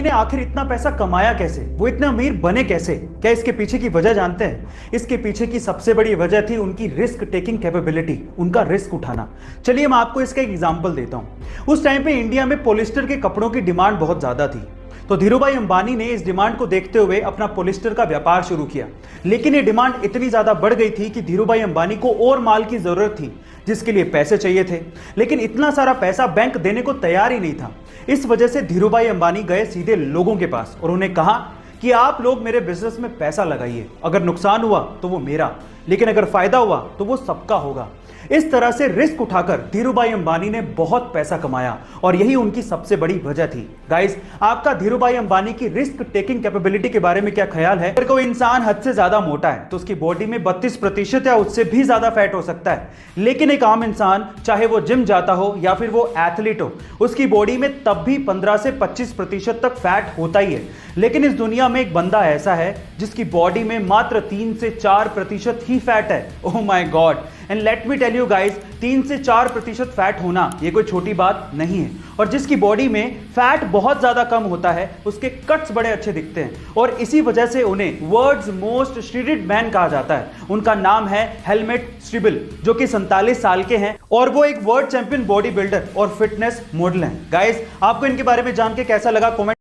ने आखिर इतना पैसा कमाया कैसे, वो इतने अमीर बने कैसे? क्या इसके पीछे की वजह जानते हैं? इसके पीछे की सबसे बड़ी वजह थी उनकी रिस्क टेकिंग कैपेबिलिटी, उनका रिस्क उठाना। चलिए मैं आपको इसका एक एग्जांपल देता हूं। उस टाइम पे इंडिया में पॉलिस्टर के कपड़ों की डिमांड बहुत ज्यादा थी, तो धीरूभाई अंबानी ने इस डिमांड को देखते हुए अपना पॉलिस्टर का व्यापार शुरू किया। लेकिन ये डिमांड इतनी ज्यादा बढ़ गई थी कि धीरूभाई अंबानी को और माल की जरूरत थी, जिसके लिए पैसे चाहिए थे, लेकिन इतना सारा पैसा बैंक देने को तैयार ही नहीं था। इस वजह से धीरूभाई अंबानी गए सीधे लोगों के पास और उन्हें कहा कि आप लोग मेरे बिजनेस में पैसा लगाइए, अगर नुकसान हुआ तो वो मेरा, लेकिन अगर फायदा हुआ तो वो सबका होगा। इस तरह से रिस्क उठाकर धीरूभाई अंबानी ने बहुत पैसा कमाया और यही उनकी सबसे बड़ी वजह थी। गाइस, आपका धीरूभाई अंबानी की रिस्क टेकिंग कैपेबिलिटी के बारे में क्या ख्याल है? अगर कोई इंसान हद से ज्यादा मोटा है तो उसकी बॉडी में 32% या उससे भी ज्यादा फैट हो सकता है, लेकिन एक आम इंसान, चाहे वो जिम जाता हो या फिर वो एथलीट हो, उसकी बॉडी में तब भी 15 से 25% तक फैट होता ही है। लेकिन इस दुनिया में एक बंदा ऐसा है जिसकी बॉडी में मात्र 3 से 4% ही फैट है। Oh my god! And let me tell you guys, 3 से 4% फैट होना ये कोई छोटी बात नहीं है। और जिसकी बॉडी में फैट बहुत ज्यादा कम होता है, उसके कट्स बड़े अच्छे दिखते हैं और इसी वजह से उन्हें वर्ल्ड्स मोस्ट श्रीडेड मैन कहा जाता है। उनका नाम है हेलमेट स्ट्रीबल, जो कि 47 साल के हैं और वो एक वर्ल्ड चैंपियन बॉडी बिल्डर और फिटनेस मॉडल हैं। गाइस, आपको इनके बारे में जान के कैसा लगा? Comment.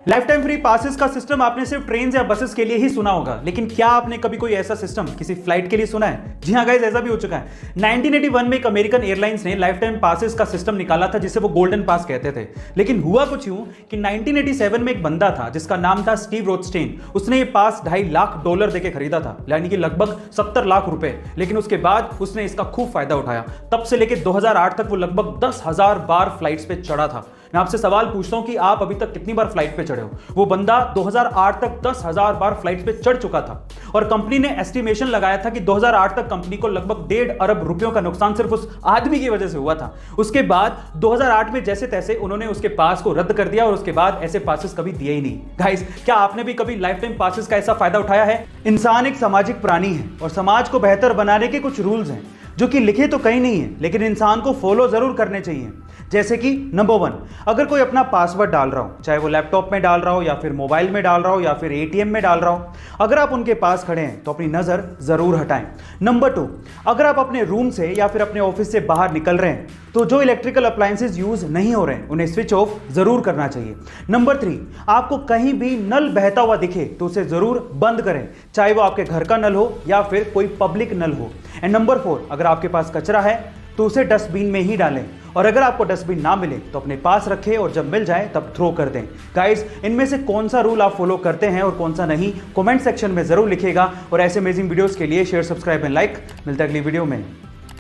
Life time free passes का सिस्टम आपने सिर्फ ट्रेन या बसेस के लिए ही सुना होगा, लेकिन क्या आपने कभी कोई ऐसा सिस्टम किसी फ्लाइट के लिए सुना है? जी हाँ गाइस, ऐसा भी हो चुका है। 1981 में एक अमेरिकन एयरलाइंस ने लाइफ टाइम पासेस का सिस्टम निकाला था, जिसे वो गोल्डन पास कहते थे। लेकिन हुआ कुछ यूं कि 1987 में एक बंदा था जिसका नाम था स्टीव रोथस्टेन। उसने ये पास $2.5 लाख देके खरीदा था, यानी कि लगभग 70 लाख रुपए। लेकिन उसके बाद उसने इसका खूब फायदा उठाया। तब से लेकर 2008 तक वो लगभग 10,000 बार फ्लाइट्स पे चढ़ा था। मैं आपसे सवाल पूछता हूं कि आप अभी तक कितनी बार फ्लाइट पे चढ़े हो? वो बंदा 2008 तक 10,000 बार फ्लाइट पे चढ़ चुका था और कंपनी ने एस्टिमेशन लगाया था कि 2008 तक कंपनी को लगभग 1.5 अरब रुपयों का नुकसान सिर्फ उस आदमी की वजह से हुआ था। उसके बाद 2008 में जैसे तैसे उन्होंने उसके पास को रद्द कर दिया और उसके बाद ऐसे पासेस कभी दिए ही नहीं। गाइस, क्या आपने भी कभी लाइफ टाइम पासेस का ऐसा फायदा उठाया है? इंसान एक सामाजिक प्राणी है और समाज को बेहतर बनाने के कुछ रूल्स हैं जो कि लिखे तो कहीं नहीं है, लेकिन इंसान को फॉलो जरूर करने चाहिए। जैसे कि नंबर 1, अगर कोई अपना पासवर्ड डाल रहा हो, चाहे वो लैपटॉप में डाल रहा हो या फिर मोबाइल में डाल रहा हो या फिर एटीएम में डाल रहा हो, अगर आप उनके पास खड़े हैं तो अपनी नजर जरूर हटाएं। नंबर 2, अगर आप अपने रूम से या फिर अपने ऑफिस से बाहर निकल रहे हैं तो जो इलेक्ट्रिकल अप्लायंसेज यूज नहीं हो रहे हैं उन्हें स्विच ऑफ जरूर करना चाहिए। नंबर 3, आपको कहीं भी नल बहता हुआ दिखे तो उसे जरूर बंद करें, चाहे वो आपके घर का नल हो या फिर कोई पब्लिक नल हो। एंड नंबर 4, अगर आपके पास कचरा है तो उसे डस्टबिन में ही डालें और अगर आपको डस्टबिन ना मिले तो अपने पास रखें और जब मिल जाए तब थ्रो कर दें। गाइस, इनमें से कौन सा रूल आप फॉलो करते हैं और कौन सा नहीं, कमेंट सेक्शन में जरूर लिखिएगा। और ऐसे अमेजिंग वीडियोस के लिए शेयर, सब्सक्राइब एंड लाइक। मिलता है अगली वीडियो में।